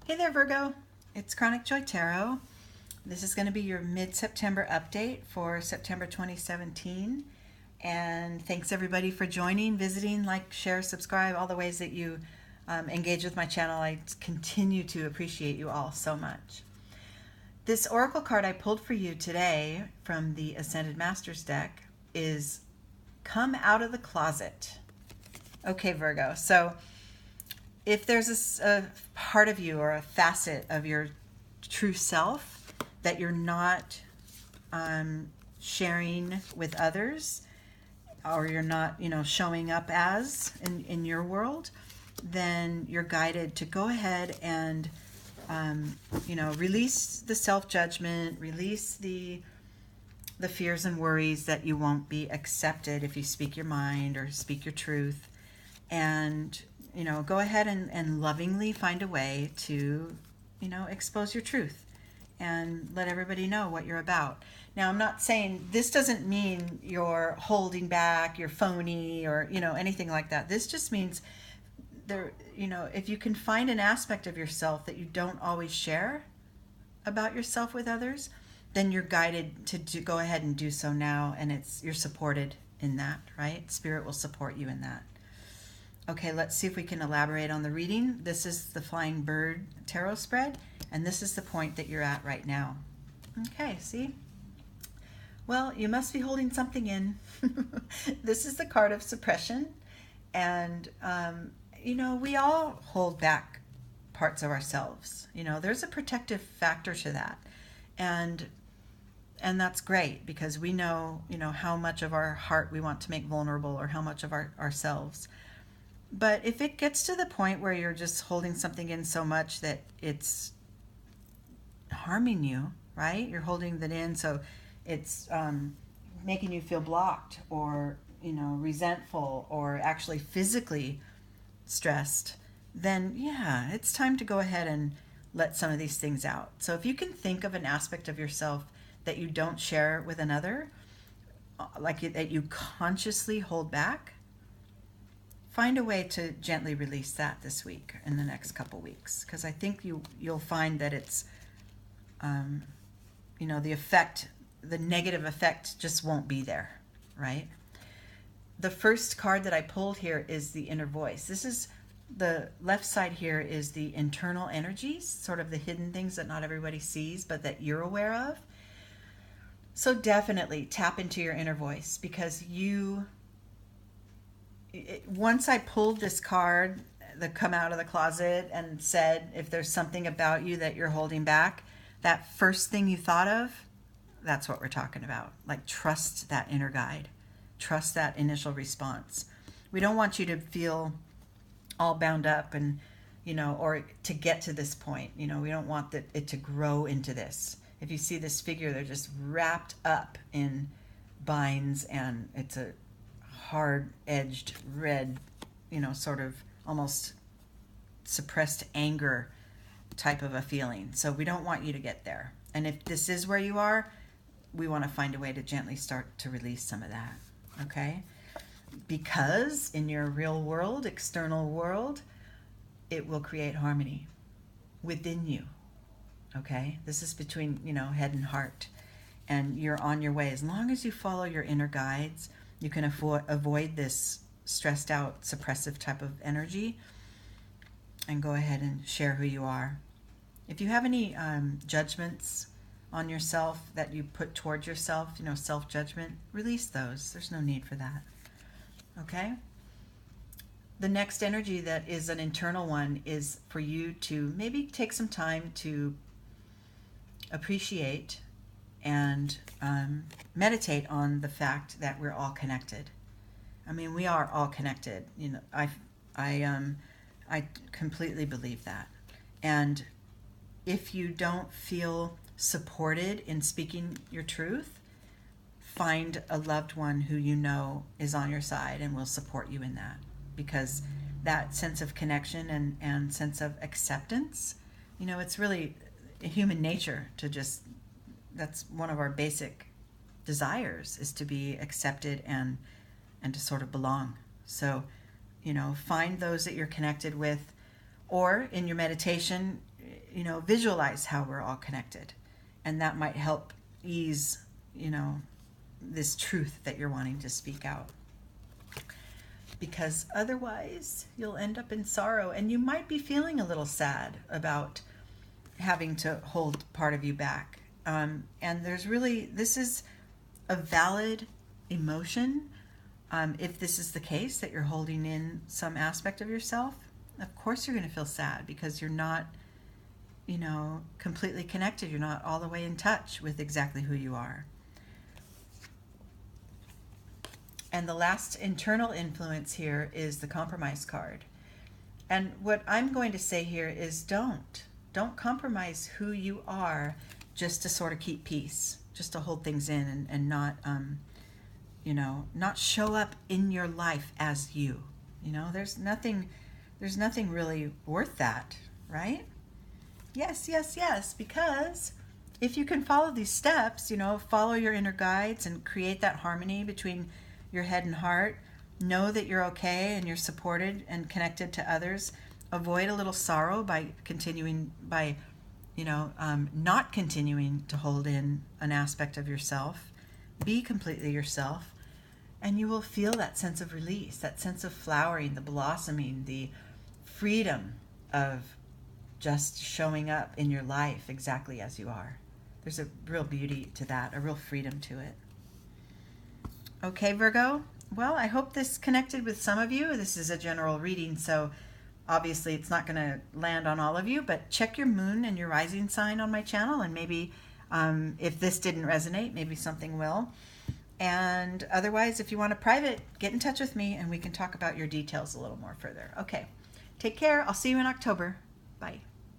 Hey there, Virgo. It's Chronic Joy Tarot. This is going to be your mid-September update for September 2017. And thanks everybody for joining, visiting, like, share, subscribe, all the ways that you engage with my channel. I continue to appreciate you all so much. This oracle card I pulled for you today from the Ascended Masters deck is Come Out of the Closet. Okay, Virgo. So if there's a part of you or a facet of your true self that you're not sharing with others, or you're not, showing up as in your world, then you're guided to go ahead and, release the self-judgment, release the fears and worries that you won't be accepted if you speak your mind or speak your truth, and go ahead and lovingly find a way to, expose your truth and let everybody know what you're about. Now, I'm not saying this doesn't mean you're holding back, you're phony, or, anything like that. This just means if you can find an aspect of yourself that you don't always share about yourself with others, then you're guided to go ahead and do so now, and you're supported in that, right? Spirit will support you in that. Okay, let's see if we can elaborate on the reading. This is the Flying Bird Tarot spread, and this is the point that you're at right now. Okay, see? Well, you must be holding something in. This is the card of suppression, and, we all hold back parts of ourselves. There's a protective factor to that, and that's great because we know, how much of our heart we want to make vulnerable or how much of ourselves. But if it gets to the point where you're just holding something in so much that it's harming you, right? You're holding that in so it's making you feel blocked or, resentful or actually physically stressed, then yeah, it's time to go ahead and let some of these things out. So if you can think of an aspect of yourself that you don't share with another, that you consciously hold back, find a way to gently release that this week, in the next couple weeks, because I think you'll find that it's, the negative effect just won't be there, right? The first card that I pulled here is the inner voice. This is the left side here is the internal energies, sort of the hidden things that not everybody sees, but that you're aware of. So definitely tap into your inner voice, because once I pulled this card, the Come Out of the Closet, and said, if there's something about you that you're holding back, that first thing you thought of, that's what we're talking about. Like, trust that inner guide. Trust that initial response. We don't want you to feel all bound up and, or to get to this point. We don't want it to grow into this. If you see this figure, they're just wrapped up in binds, and it's a hard-edged red, sort of almost suppressed anger type of a feeling. So we don't want you to get there. And if this is where you are, we want to find a way to gently start to release some of that, okay? Because in your real world, external world, it will create harmony within you, okay? This is between, head and heart. And you're on your way. As long as you follow your inner guides, you can avoid this stressed out, suppressive type of energy, and go ahead and share who you are. If you have any judgments on yourself that you put towards yourself, self-judgment, release those. There's no need for that. Okay? The next energy that is an internal one is for you to maybe take some time to appreciate and meditate on the fact that we're all connected. I mean, we are all connected. I completely believe that. And if you don't feel supported in speaking your truth, find a loved one who is on your side and will support you in that. Because that sense of connection and sense of acceptance, it's really human nature to just, that's one of our basic desires, is to be accepted and to sort of belong. So, find those that you're connected with, or in your meditation, visualize how we're all connected. And that might help ease, this truth that you're wanting to speak out. Because otherwise you'll end up in sorrow, and you might be feeling a little sad about having to hold part of you back. And this is a valid emotion. If this is the case, that you're holding in some aspect of yourself, of course you're going to feel sad because you're not, completely connected. You're not all the way in touch with exactly who you are. And the last internal influence here is the compromise card. And what I'm going to say here is don't compromise who you are just to sort of keep peace, just to hold things in and not, not show up in your life as you. There's nothing really worth that, right? Yes, because if you can follow these steps, follow your inner guides and create that harmony between your head and heart, know that you're okay and you're supported and connected to others, avoid a little sorrow by not continuing to hold in an aspect of yourself, be completely yourself, and you will feel that sense of release, that sense of flowering, the blossoming, the freedom of just showing up in your life exactly as you are. There's a real beauty to that, a real freedom to it. Okay, Virgo. Well, I hope this connected with some of you. This is a general reading, so obviously it's not going to land on all of you, but check your moon and your rising sign on my channel, and maybe if this didn't resonate, maybe something will. And otherwise, if you want a private, get in touch with me and we can talk about your details a little more further. Okay, take care. I'll see you in October. Bye.